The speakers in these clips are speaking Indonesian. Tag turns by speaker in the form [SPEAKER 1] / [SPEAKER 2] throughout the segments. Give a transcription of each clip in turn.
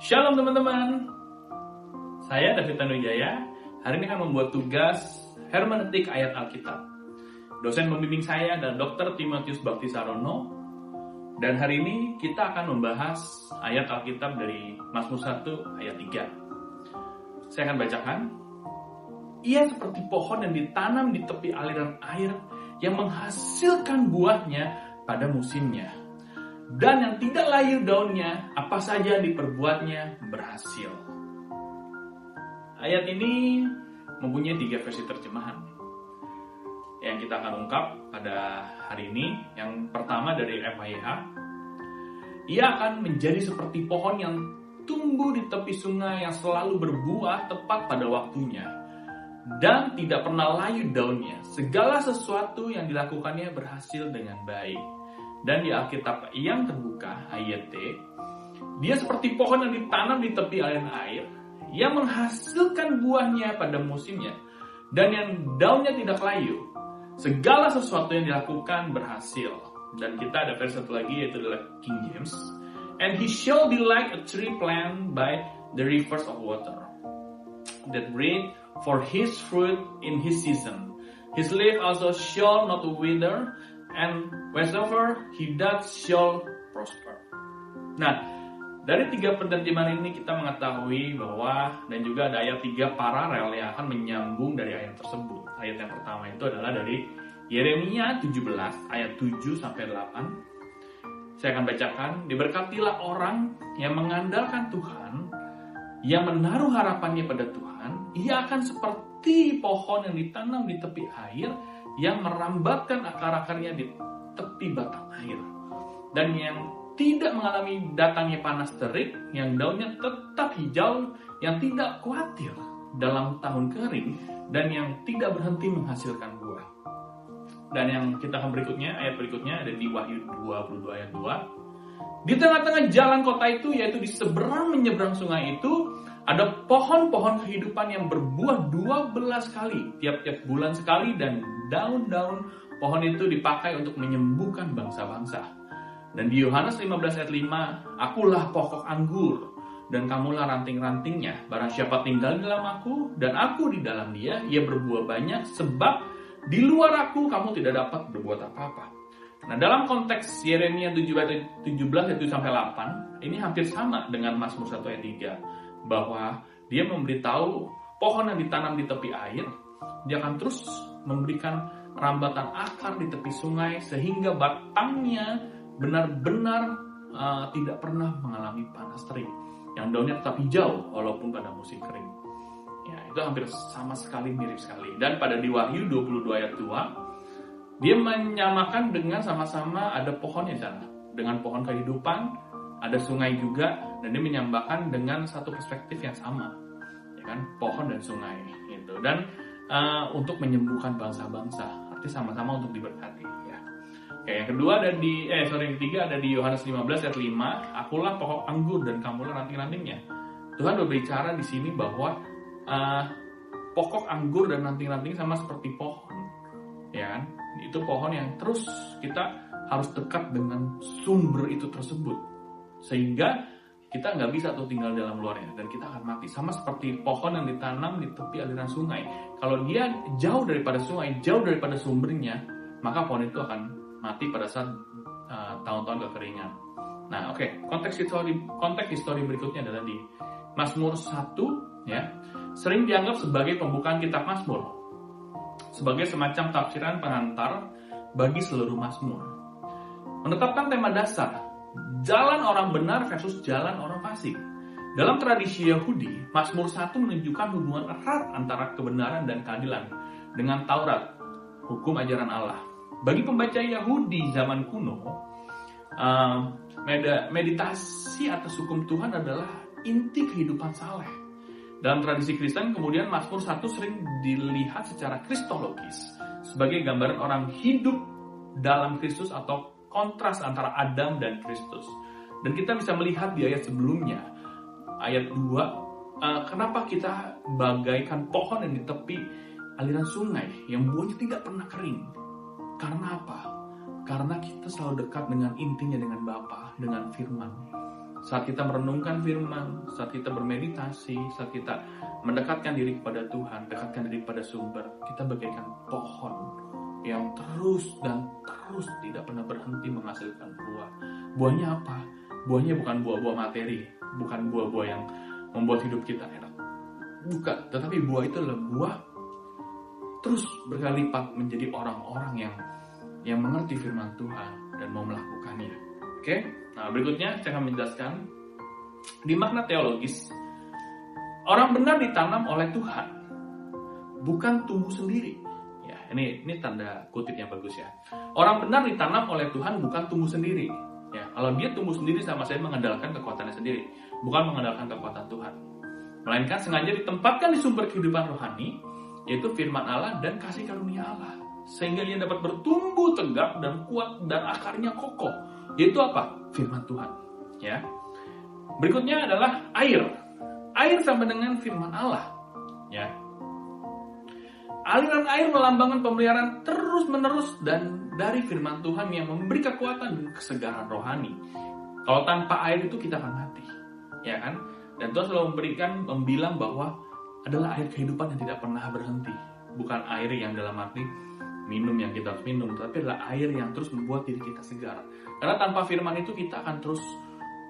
[SPEAKER 1] Shalom teman-teman, saya David Tanujaya. Hari ini akan membuat tugas hermeneutik ayat Alkitab. Dosen pembimbing saya adalah Dr. Timotius Baktisarono. Dan hari ini kita akan membahas ayat Alkitab dari Mazmur 1 ayat 3. Saya akan bacakan. Ia seperti pohon yang ditanam di tepi aliran air yang menghasilkan buahnya pada musimnya. Dan yang tidak layu daunnya, apa saja diperbuatnya berhasil. Ayat ini mempunyai 3 versi terjemahan yang kita akan ungkap pada hari ini. Yang pertama dari FHYH. Ia akan menjadi seperti pohon yang tumbuh di tepi sungai yang selalu berbuah tepat pada waktunya. Dan tidak pernah layu daunnya. Segala sesuatu yang dilakukannya berhasil dengan baik. Dan di Alkitab yang terbuka, AYT, dia seperti pohon yang ditanam di tepi aliran air, yang menghasilkan buahnya pada musimnya, dan yang daunnya tidak layu. Segala sesuatu yang dilakukan berhasil. Dan kita ada versi satu lagi, yaitu adalah King James. And he shall be like a tree planted by the rivers of water, that bring for his fruit in his season. His leaf also shall not wither, and wherever he doth shall prosper. Nah, dari 3 penerjemahan ini kita mengetahui bahwa, dan juga ada ayat 3 paralel yang akan menyambung dari ayat tersebut. Ayat yang pertama itu adalah dari Yeremia 17 ayat 7-8. Saya akan bacakan. Diberkatilah orang yang mengandalkan Tuhan, yang menaruh harapannya pada Tuhan. Ia akan seperti pohon yang ditanam di tepi air, yang merambatkan akar-akarnya di tepi batang air, dan yang tidak mengalami datangnya panas terik, yang daunnya tetap hijau, yang tidak khawatir dalam tahun kering, dan yang tidak berhenti menghasilkan buah. Dan yang kita akan berikutnya, ayat berikutnya ada di Wahyu 22 ayat 2. Di tengah-tengah jalan kota itu, yaitu di seberang menyeberang sungai itu, ada pohon-pohon kehidupan yang berbuah 12 kali, tiap-tiap bulan sekali, dan daun-daun pohon itu dipakai untuk menyembuhkan bangsa-bangsa. Dan di Yohanes 15 ayat 5, akulah pokok anggur, dan kamulah ranting-rantingnya. Barang siapa tinggal di dalam aku, dan aku di dalam dia, ia berbuah banyak, sebab di luar aku kamu tidak dapat berbuat apa-apa. Nah, dalam konteks Yeremia 17 ayat 7-8, ini hampir sama dengan Mazmur 1 ayat 3. Bahwa dia memberitahu pohon yang ditanam di tepi air, dia akan terus memberikan rambatan akar di tepi sungai, sehingga batangnya benar-benar tidak pernah mengalami panas terik. Yang daunnya tetap hijau walaupun pada musim kering. Ya, itu hampir sama sekali, mirip sekali. Dan pada di Wahyu 22 ayat 2, dia menyamakan dengan sama-sama ada pohon di sana, dengan pohon kehidupan, ada sungai juga, dan dia menyamakan dengan satu perspektif yang sama, ya kan, pohon dan sungai gitu. Dan untuk menyembuhkan bangsa-bangsa, arti sama-sama untuk diberkati, ya. Oke, yang kedua ada di yang ketiga ada di Yohanes 15 ayat 5, akulah pokok anggur dan kamulah ranting-rantingnya. Tuhan berbicara di sini bahwa pokok anggur dan ranting-ranting sama seperti pohon, ya kan? Itu pohon yang terus kita harus dekat dengan sumber itu tersebut, sehingga kita nggak bisa tuh tinggal dalam luarnya, dan kita akan mati. Sama seperti pohon yang ditanam di tepi aliran sungai. Kalau dia jauh daripada sungai, jauh daripada sumbernya, maka pohon itu akan mati pada saat tahun-tahun kekeringan. Nah, oke. Konteks histori berikutnya adalah di Mazmur 1, ya, sering dianggap sebagai pembukaan kitab Mazmur, sebagai semacam tafsiran pengantar bagi seluruh Mazmur. Menetapkan tema dasar, jalan orang benar versus jalan orang fasik. Dalam tradisi Yahudi, Mazmur 1 menunjukkan hubungan erat antara kebenaran dan keadilan dengan Taurat, hukum ajaran Allah. Bagi pembaca Yahudi zaman kuno, meditasi atas hukum Tuhan adalah inti kehidupan saleh. Dalam tradisi Kristen, kemudian Mazmur 1 sering dilihat secara kristologis sebagai gambaran orang hidup dalam Kristus atau kontras antara Adam dan Kristus. Dan kita bisa melihat di ayat sebelumnya, ayat 2, kenapa kita bagaikan pohon yang di tepi aliran sungai yang buahnya tidak pernah kering. Karena apa? Karena kita selalu dekat dengan intinya, dengan Bapa, dengan firman. saat kita merenungkan firman, saat kita bermeditasi, saat kita mendekatkan diri kepada Tuhan, dekatkan diri kepada sumber, kita bagaikan pohon yang terus dan terus tidak pernah berhenti menghasilkan buah. Buahnya apa? Buahnya bukan buah-buah materi, bukan buah-buah yang membuat hidup kita enak. Bukan, tetapi buah itu adalah buah terus berkali lipat menjadi orang-orang yang mengerti firman Tuhan dan mau melakukannya. Oke? Nah, berikutnya saya akan menjelaskan di makna teologis. Orang benar ditanam oleh Tuhan, bukan tumbuh sendiri. Ya, ini tanda kutip yang bagus ya. Orang benar ditanam oleh Tuhan, bukan tumbuh sendiri. Ya, kalau dia tumbuh sendiri sama saya mengandalkan kekuatannya sendiri, bukan mengandalkan kekuatan Tuhan. Melainkan sengaja ditempatkan di sumber kehidupan rohani, yaitu firman Allah dan kasih karunia Allah, sehingga dia dapat bertumbuh tegak dan kuat dan akarnya kokoh, yaitu apa? Firman Tuhan. Ya. Berikutnya adalah air. Air sama dengan firman Allah. Ya. Aliran air melambangkan pemeliharaan terus-menerus dan dari firman Tuhan yang memberi kekuatan dan kesegaran rohani. Kalau tanpa air itu kita akan mati, ya kan? Dan Tuhan selalu membilang bahwa adalah air kehidupan yang tidak pernah berhenti. Bukan air yang dalam arti minum yang kita harus minum, tapi adalah air yang terus membuat diri kita segar. Karena tanpa firman itu kita akan terus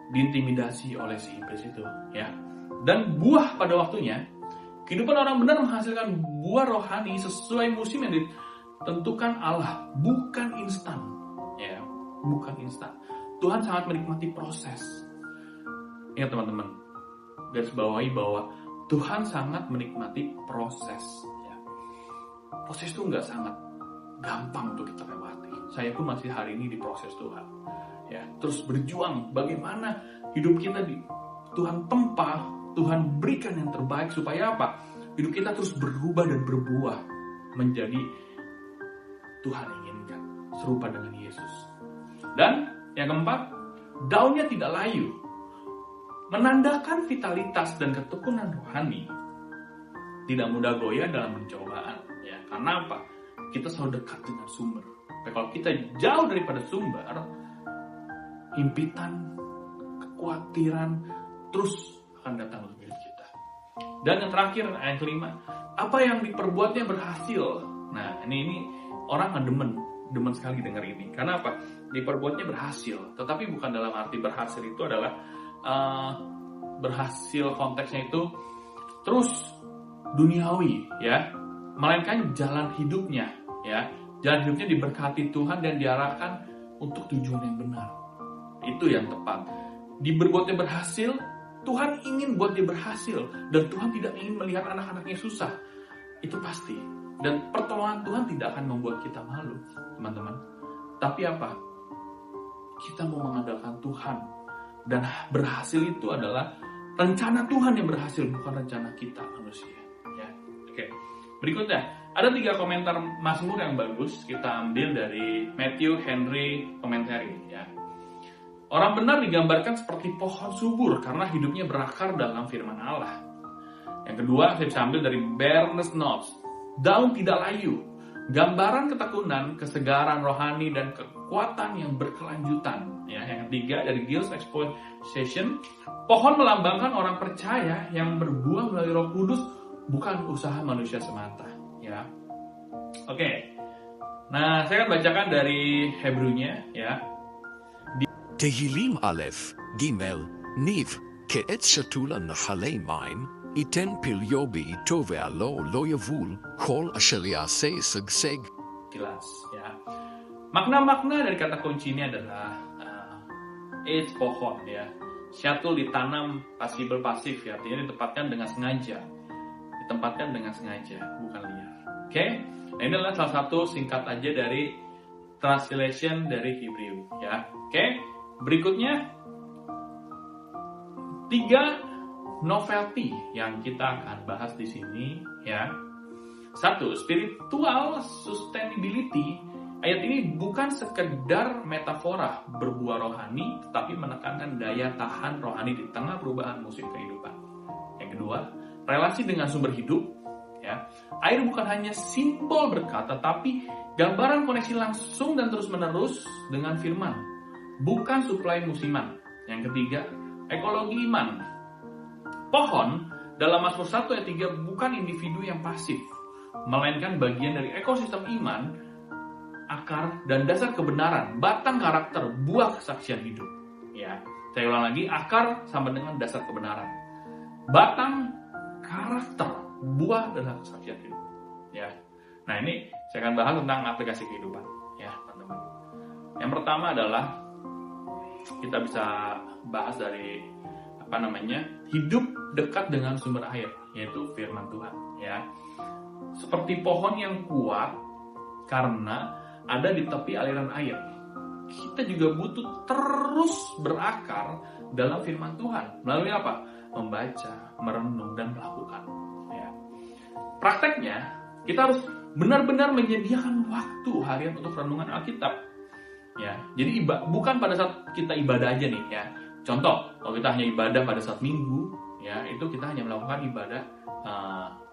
[SPEAKER 1] diintimidasi oleh si iblis itu, ya. Dan buah pada waktunya, kehidupan orang benar menghasilkan buah rohani sesuai musim yang ditentukan Allah, bukan instan, ya, bukan instan. Tuhan sangat menikmati proses. Ingat teman-teman, garis bawahi bahwa Tuhan sangat menikmati proses. Ya. Proses itu nggak sangat gampang untuk kita lewati. Saya pun masih hari ini diproses Tuhan. Ya, terus berjuang bagaimana hidup kita Tuhan tempa, Tuhan berikan yang terbaik supaya apa? Hidup kita terus berubah dan berbuah menjadi Tuhan inginkan, serupa dengan Yesus. Dan yang keempat, daunnya tidak layu, menandakan vitalitas dan ketekunan rohani. Tidak mudah goyah dalam pencobaan, ya. Karena apa? Kita selalu dekat dengan sumber. Tapi kalau kita jauh daripada sumber, impitan, kekhawatiran terus akan datang dalam hidup kita. Dan yang terakhir, ayat kelima, apa yang diperbuatnya berhasil. Nah, ini orang demen sekali dengar ini. Karena apa? Diperbuatnya berhasil. Tetapi bukan dalam arti berhasil itu adalah berhasil konteksnya itu terus duniawi, ya, melainkan jalan hidupnya, ya, jalan hidupnya diberkati Tuhan dan diarahkan untuk tujuan yang benar. Itu yang tepat. Diberbuatnya berhasil, Tuhan ingin buat dia berhasil, dan Tuhan tidak ingin melihat anak-anaknya susah. Itu pasti. Dan pertolongan Tuhan tidak akan membuat kita malu, teman-teman. Tapi apa? Kita mau mengandalkan Tuhan. Dan berhasil itu adalah rencana Tuhan yang berhasil, bukan rencana kita manusia. Ya. Oke. Berikutnya, ada 3 komentar Mazmur yang bagus. Kita ambil dari Matthew Henry Commentary. Ya. Orang benar digambarkan seperti pohon subur karena hidupnya berakar dalam firman Allah. Yang kedua, saya bisa ambil dari Barnes Notes. Daun tidak layu. Gambaran ketekunan, kesegaran rohani, dan kekuatan yang berkelanjutan. Ya, yang ketiga dari Gill's Exposition, pohon melambangkan orang percaya yang berbuah melalui Roh Kudus, bukan usaha manusia semata. Ya, oke. Nah, saya akan bacakan dari Hebrew-nya. Ya.
[SPEAKER 2] Tehillim Aleph, Gimel, Niv, Ke'et Shatulan Halemain, Iten Pilyobi Tove Alo Lo Yavul, Kol Asher Yaseh Segseg.
[SPEAKER 1] Jelas, ya. Makna-makna dari kata kunci ini adalah pohon, ya. Syatul ditanam pasif, ya. Artinya ditempatkan dengan sengaja. Ditempatkan dengan sengaja, bukan liar. Oke? Nah, ini adalah salah satu singkat aja dari translation dari Hebrew, ya. Oke? Berikutnya 3 novelty yang kita akan bahas di sini, ya. 1, spiritual sustainability. Ayat ini bukan sekedar metafora berbuah rohani, tetapi menekankan daya tahan rohani di tengah perubahan musim kehidupan. Yang kedua, relasi dengan sumber hidup, ya. Air bukan hanya simbol berkat, tetapi gambaran koneksi langsung dan terus-menerus dengan firman, bukan suplai musiman. Yang ketiga, ekologi iman. Pohon dalam Mazmur 1 ayat 3 bukan individu yang pasif, melainkan bagian dari ekosistem iman, akar dan dasar kebenaran, batang karakter, buah kesaksian hidup. Ya, saya ulang lagi, akar sama dengan dasar kebenaran, batang karakter, buah dan kesaksian hidup. Ya, nah ini saya akan bahas tentang aplikasi kehidupan. Ya, teman-teman. Yang pertama adalah kita bisa bahas dari hidup dekat dengan sumber air, yaitu firman Tuhan. Ya, seperti pohon yang kuat karena ada di tepi aliran air, kita juga butuh terus berakar dalam firman Tuhan. Melalui apa? Membaca, merenung, dan melakukan. Ya. Prakteknya, kita harus benar-benar menyediakan waktu harian untuk renungan Alkitab. Ya, jadi bukan pada saat kita ibadah aja nih. Ya. Contoh, kalau kita hanya ibadah pada saat Minggu, ya itu kita hanya melakukan ibadah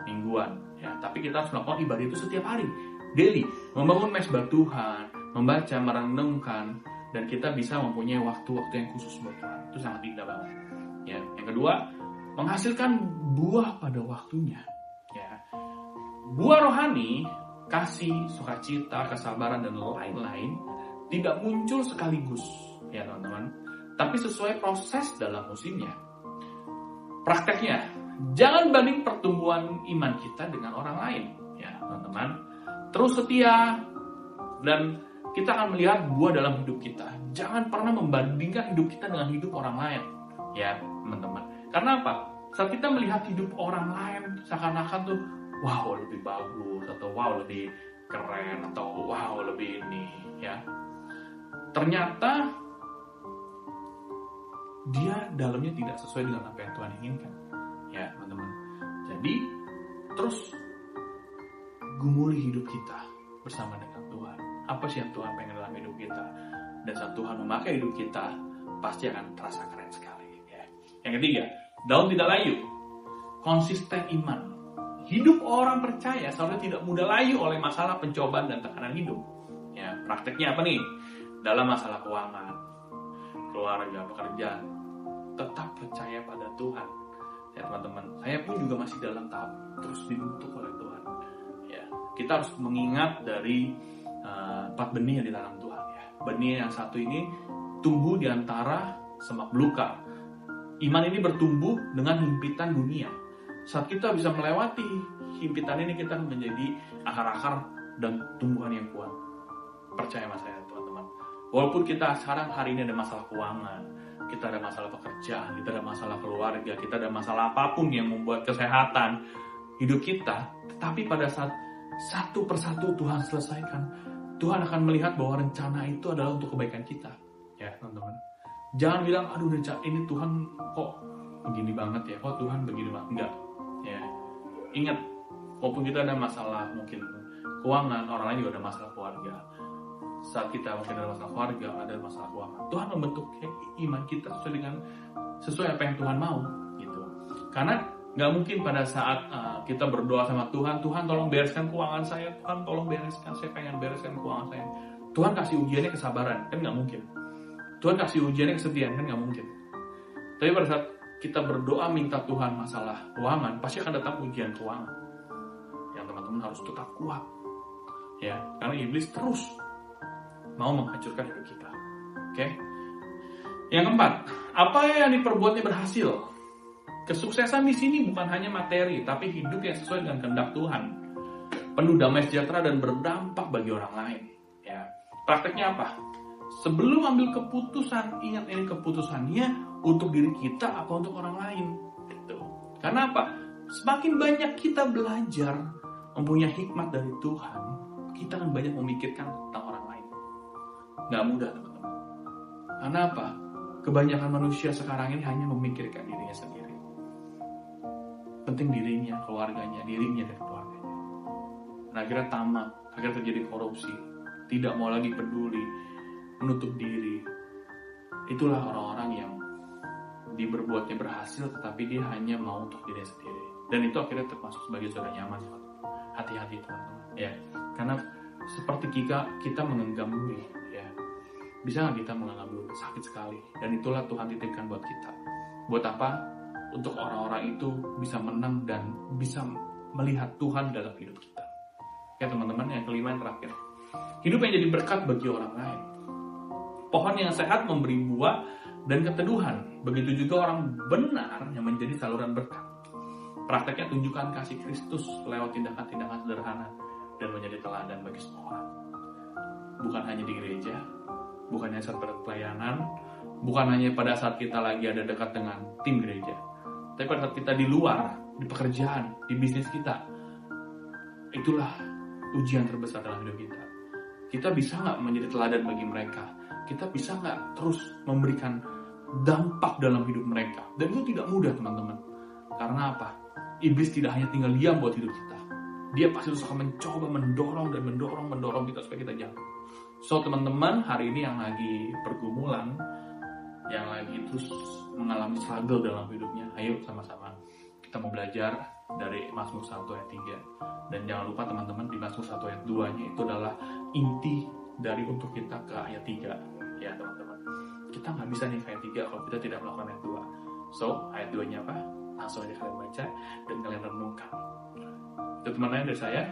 [SPEAKER 1] mingguan. Ya, tapi kita harus melakukan ibadah itu setiap hari. Daily, membangun mesbah Tuhan, membaca, merenungkan, dan kita bisa mempunyai waktu-waktu yang khusus buat Tuhan. Itu sangat indah banget. Ya, yang kedua, menghasilkan buah pada waktunya. Ya, buah rohani, kasih, sukacita, kesabaran, dan lain-lain tidak muncul sekaligus, ya teman-teman. Tapi sesuai proses dalam musimnya. Prakteknya, jangan banding pertumbuhan iman kita dengan orang lain, ya teman-teman. Terus setia, dan kita akan melihat buah dalam hidup kita. Jangan pernah membandingkan hidup kita dengan hidup orang lain, ya teman-teman. Karena apa? Saat kita melihat hidup orang lain, seakan-akan tuh, wow lebih bagus, atau wow lebih keren, atau wow lebih ini, ya. Ternyata dia dalamnya tidak sesuai dengan apa yang Tuhan inginkan, ya teman-teman. Jadi terus gumuli hidup kita bersama dengan Tuhan. Apa sih yang Tuhan pengen dalam hidup kita? Dan saat Tuhan memakai hidup kita, pasti akan terasa keren sekali. Ya. Yang ketiga, daun tidak layu, konsisten iman. Hidup orang percaya seharusnya tidak mudah layu oleh masalah, pencobaan, dan tekanan hidup. Ya, prakteknya apa nih? Dalam masalah keuangan, keluarga, pekerjaan, tetap percaya pada Tuhan. Ya teman-teman, saya pun juga masih dalam tahap terus dibentuk oleh Tuhan. Ya, kita harus mengingat dari 4 benih yang ditanam Tuhan. Ya. Benih yang satu ini tumbuh di antara semak belukar. Iman ini bertumbuh dengan himpitan dunia. Saat kita bisa melewati himpitan ini, kita menjadi akar-akar dan tumbuhan yang kuat. Percaya sama saya teman-teman. Walaupun kita sekarang hari ini ada masalah keuangan, kita ada masalah pekerjaan, kita ada masalah keluarga, kita ada masalah apapun yang membuat kesehatan hidup kita, tetapi pada saat satu persatu Tuhan selesaikan, Tuhan akan melihat bahwa rencana itu adalah untuk kebaikan kita. Ya teman-teman. Jangan bilang, aduh ini Tuhan kok begini banget ya, kok Tuhan begini banget. Enggak. Ya. Ingat, walaupun kita ada masalah mungkin keuangan, orang lain juga ada masalah keluarga. Saat kita mungkin ada masalah keluarga, ada masalah keuangan, Tuhan membentuk iman kita sesuai apa yang Tuhan mau, gitu. Karena nggak mungkin pada saat kita berdoa sama Tuhan, Tuhan tolong bereskan keuangan saya, Tuhan tolong bereskan, saya pengen bereskan keuangan saya. Tuhan kasih ujiannya kesabaran, kan nggak mungkin. Tuhan kasih ujiannya kesetiaan, kan nggak mungkin. Tapi pada saat kita berdoa minta Tuhan masalah keuangan, pasti akan datang ujian keuangan. Yang teman-teman harus tetap kuat, ya, karena iblis terus mau menghancurkan hidup kita. Oke? Yang keempat, apa yang diperbuatnya berhasil? Kesuksesan di sini bukan hanya materi, tapi hidup yang sesuai dengan kehendak Tuhan, penuh damai sejahtera dan berdampak bagi orang lain. Ya, prakteknya apa? Sebelum ambil keputusan, ingat ini keputusannya untuk diri kita apa untuk orang lain. Gitu. Karena apa? Semakin banyak kita belajar mempunyai hikmat dari Tuhan, kita akan banyak memikirkan tentang orang lain. Gak mudah teman-teman. Karena apa? Kebanyakan manusia sekarang ini hanya memikirkan dirinya sendiri. Penting dirinya, keluarganya, dirinya dan keluarganya. Dan akhirnya tamak, akhirnya terjadi korupsi, tidak mau lagi peduli, menutup diri. Itulah orang-orang yang berbuatnya berhasil, tetapi dia hanya mau untuk diri sendiri. Dan itu akhirnya termasuk sebagai zona nyaman. Hati-hati teman-teman. Ya, karena seperti kita menggenggam duri. Bisa nggak kita mengalami sakit sekali? Dan itulah Tuhan titipkan buat kita. Buat apa? Untuk orang-orang itu bisa menang dan bisa melihat Tuhan dalam hidup kita. Ya teman-teman, yang kelima, yang terakhir. Hidup yang jadi berkat bagi orang lain. Pohon yang sehat memberi buah dan keteduhan. Begitu juga orang benar yang menjadi saluran berkat. Prakteknya tunjukkan kasih Kristus lewat tindakan-tindakan sederhana dan menjadi teladan bagi semua orang. Bukan hanya di gereja, bukan hanya saat pelayanan, bukan hanya pada saat kita lagi ada dekat dengan tim gereja, tapi pada saat kita di luar, di pekerjaan, di bisnis kita. Itulah ujian terbesar dalam hidup kita. Kita bisa nggak menjadi teladan bagi mereka? Kita bisa nggak terus memberikan dampak dalam hidup mereka? Dan itu tidak mudah, teman-teman. Karena apa? Iblis tidak hanya tinggal diam buat hidup kita. Dia pasti terus akan mencoba mendorong kita supaya kita jatuh. So, teman-teman, hari ini yang lagi pergumulan, yang lagi terus mengalami struggle dalam hidupnya, ayo sama-sama kita mau belajar dari Mazmur 1 ayat 3. Dan jangan lupa teman-teman, di Mazmur 1 ayat 2-nya itu adalah inti dari untuk kita ke ayat 3. Ya teman-teman, kita nggak bisa nih ke ayat 3 kalau kita tidak melakukan ayat 2. So, ayat 2-nya apa? Langsung aja kalian baca dan kalian renungkan. Itu teman-teman dari saya.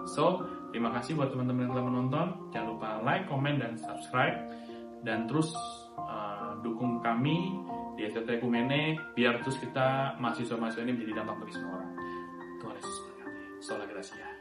[SPEAKER 1] So, terima kasih buat teman-teman yang telah menonton. Jangan lupa like, komen, dan subscribe. Dan terus dukung kami di STT Ekumene biar terus kita mahasiswa-mahasiswa ini menjadi dampak bagi semua orang. Tuhan Yesus memberkati. Sola Gracia.